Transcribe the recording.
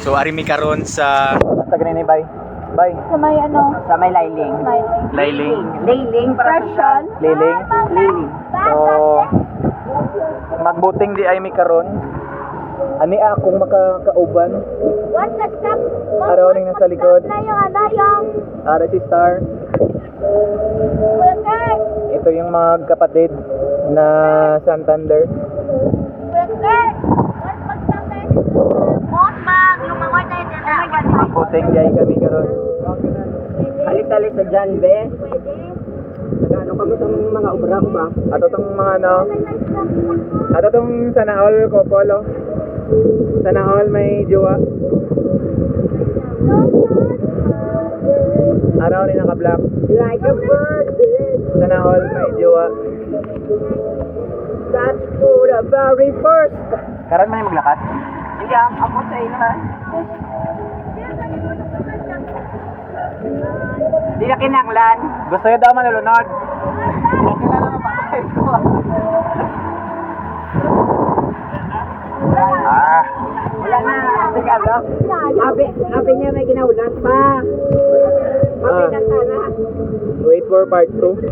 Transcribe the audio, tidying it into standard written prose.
So ari mi karon sa ganini bay. Bay. Sa may ano? Sa may Lailing. Lailing. Lailing para sa Liling. Lailing. So magbuting di ay mi karon. Ani akong makakauban. What's the stop? Araw ning nasa likod. Na yung ano, yung... Ara si Star. Wilker! Ito yung magkapatid na Santander. Wilker! What's mag-stop na yung... Bot bag! Lumaway tayo dyan na. Magbuting di ay kami karon. Alis-alis sa dyan, be. Pwede? Ano kami sa mga obra ko ba? Ato tong mga ano. Ato tong sana all couple oh. Sana all may jowa. Araw ni naka-black. Like a virgin. Sana all may jowa. That's for the very first. Karan man yung maglakad? Hindi, ako sa inahan. Hindi na kinanglan. Gusto niya daw manulunod. Ah, Wala na. Teka, no? Sabi niya may ginaulan pa. Sabi na sana. wait for part 2.